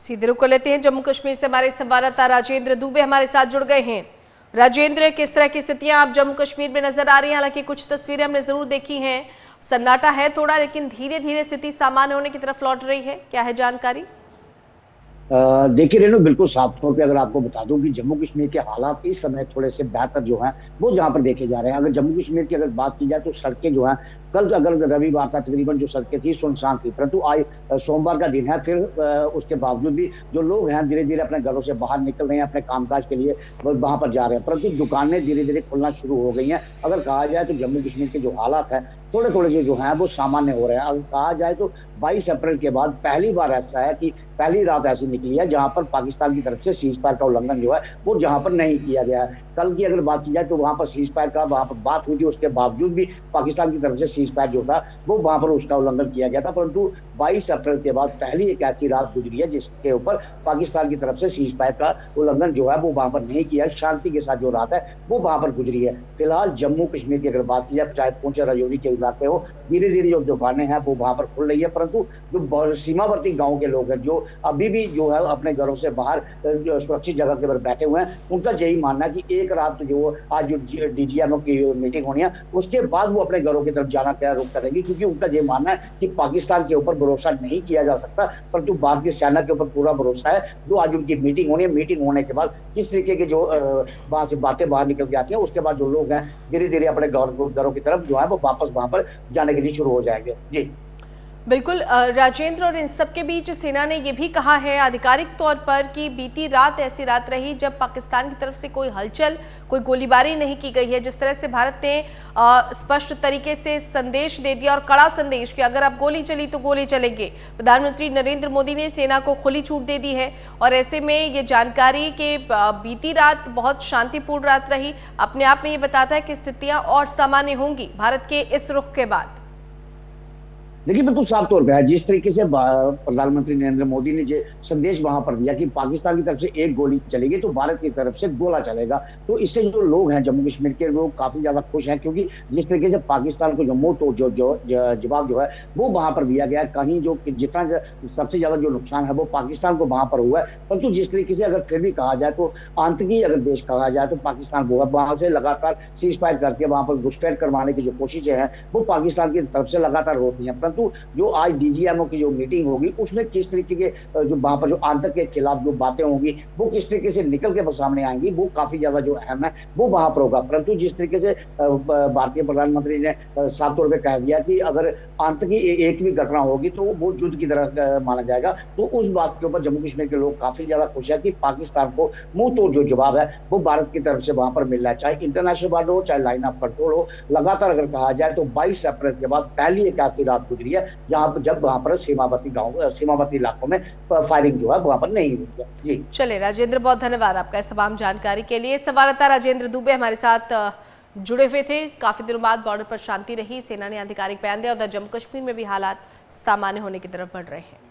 सीधे रुख कर लेते हैं जम्मू कश्मीर से। हमारे संवाददाता राजेंद्र दुबे हमारे साथ जुड़ गए हैं। राजेंद्र, किस तरह की स्थितियां आप जम्मू कश्मीर में नजर आ रही हैं? हालांकि कुछ तस्वीरें हमने जरूर देखी हैं, सन्नाटा है थोड़ा, लेकिन धीरे धीरे स्थिति सामान्य होने की तरफ लौट रही है। क्या है जानकारी? देखिए रेणु, बिल्कुल साफ तौर पे अगर आपको बता दूं कि जम्मू कश्मीर के हालात इस समय थोड़े से बेहतर जो हैं वो जहां पर देखे जा रहे हैं। अगर जम्मू कश्मीर की अगर बात की जाए तो सड़कें जो हैं, कल अगर रविवार था तकरीबन जो सड़कें थी सुनसान थी, परंतु आज सोमवार का दिन है, फिर उसके बावजूद भी जो लोग हैं धीरे धीरे अपने घरों से बाहर निकल रहे हैं, अपने कामकाज के लिए वहां पर जा रहे हैं, परंतु दुकानें धीरे धीरे खुलना शुरू हो गई हैं। अगर कहा जाए तो जम्मू कश्मीर के जो हालात है थोड़े थोड़े जो है वो सामान्य हो रहे हैं। अगर कहा जाए तो 22 अप्रैल के बाद पहली बार ऐसा है कि पहली रात ऐसी निकली है जहां पर पाकिस्तान की तरफ से सीज फायर का उल्लंघन जो है वो जहां पर नहीं किया गया है। कल की अगर बात की जाए तो वहां पर सीज फायर का वहां पर बात हुई थी, उसके बावजूद भी पाकिस्तान की तरफ से सीज फायर जो था वो वहां पर उसका उल्लंघन किया गया था। परंतु 22 अप्रैल के बाद पहली एक ऐसी रात गुजरी है जिसके ऊपर पाकिस्तान की तरफ से सीज फायर का उल्लंघन जो है वो वहां पर नहीं किया, शांति के साथ जो रात है वो वहां पर गुजरी है। फिलहाल जम्मू कश्मीर की अगर बात की जाए, चाहे पुंछ राजौरी के इलाके हो, धीरे धीरे जो दुकानें हैं वो वहां पर खुल रही है, परंतु जो सीमावर्ती गांव के लोग हैं जो अभी भी जो है अपने घरों से बाहर जो सुरक्षित जगह के पर बैठे हुए हैं, उनका यही मानना है कि एक रात जो आज जो डीजीएमओ की मीटिंग होनी है उसके बाद वो अपने घरों की तरफ जाना क्या रुख करेंगे, क्योंकि उनका ये मानना है कि पाकिस्तान के ऊपर भरोसा नहीं किया जा सकता, परंतु भारतीय सेना के ऊपर पूरा भरोसा है। जो आज उनकी मीटिंग होनी है, मीटिंग होने के बाद किस तरीके की जो वहां से बातें बाहर निकल के आती है, उसके बाद जो लोग हैं धीरे धीरे अपने घरों की तरफ जो है वो वापस वहां पर जाने के लिए शुरू हो जाएंगे। जी बिल्कुल राजेंद्र, और इन सब के बीच सेना ने यह भी कहा है आधिकारिक तौर पर कि बीती रात ऐसी रात रही जब पाकिस्तान की तरफ से कोई हलचल, कोई गोलीबारी नहीं की गई है। जिस तरह से भारत ने स्पष्ट तरीके से संदेश दे दिया और कड़ा संदेश कि अगर अब गोली चली तो गोली चलेंगे। प्रधानमंत्री नरेंद्र मोदी ने सेना को खुली छूट दे दी है और ऐसे में ये जानकारी कि बीती रात बहुत शांतिपूर्ण रात रही अपने आप में ये बताता है कि स्थितियां और सामान्य होंगी भारत के इस रुख के बाद। देखिए, बिल्कुल साफ तौर पे है जिस तरीके से प्रधानमंत्री नरेंद्र मोदी ने जो संदेश वहां पर दिया कि पाकिस्तान की तरफ से एक गोली चलेगी तो भारत की तरफ से गोला चलेगा, तो इससे जो लोग हैं जम्मू कश्मीर के लोग काफी ज्यादा खुश हैं, क्योंकि जिस तरीके से पाकिस्तान को जो मुंह तो जवाब जो है वो वहां पर दिया गया है। कहीं जो जितना सबसे ज्यादा जो नुकसान है वो पाकिस्तान को वहां पर हुआ है, परंतु जिस तरीके से अगर फिर भी कहा जाए तो आतंकी अगर देश कहा जाए तो पाकिस्तान वो वहां से लगातार सीज फायर करके वहां पर घुसपैठ करवाने की जो कोशिशें हैं वो पाकिस्तान की तरफ से लगातार होती है। परंतु जो आज डीजीएमओ की जो मीटिंग होगी उसमें किस तरीके के जो वहां पर जो आतंक के खिलाफ जो बातें होंगी वो किस तरीके से निकल के सामने आएंगी वो काफी ज्यादा जो अहम है वो वहां पर होगा। परंतु जिस तरीके से भारतीय प्रधानमंत्री ने साफ तौर पर कह दिया कि अगर आतंकी एक भी घटना होगी तो वो युद्ध की तरह माना जाएगा, तो उस बात के ऊपर जम्मू कश्मीर के लोग काफी ज्यादा खुश है कि पाकिस्तान को मुंह तो जो जवाब है वो भारत की तरफ से वहां पर मिल रहा है, चाहे इंटरनेशनल बॉर्डर हो चाहे लाइन ऑफ कंट्रोल हो। लगातार अगर कहा जाए तो 22 अप्रैल के बाद पहली एक ऐसी रात गुजरी है जब वहां पर सीमावर्ती इलाकों में फायरिंग जो है वहां पर नहीं हुई है। जी चले राजेंद्र, बहुत धन्यवाद आपका इस तमाम जानकारी के लिए। संवाददाता राजेंद्र दुबे हमारे साथ जुड़े हुए थे। काफी दिनों बाद बॉर्डर पर शांति रही, सेना ने आधिकारिक बयान दिया, उधर जम्मू कश्मीर में भी हालात सामान्य होने की तरफ बढ़ रहे हैं।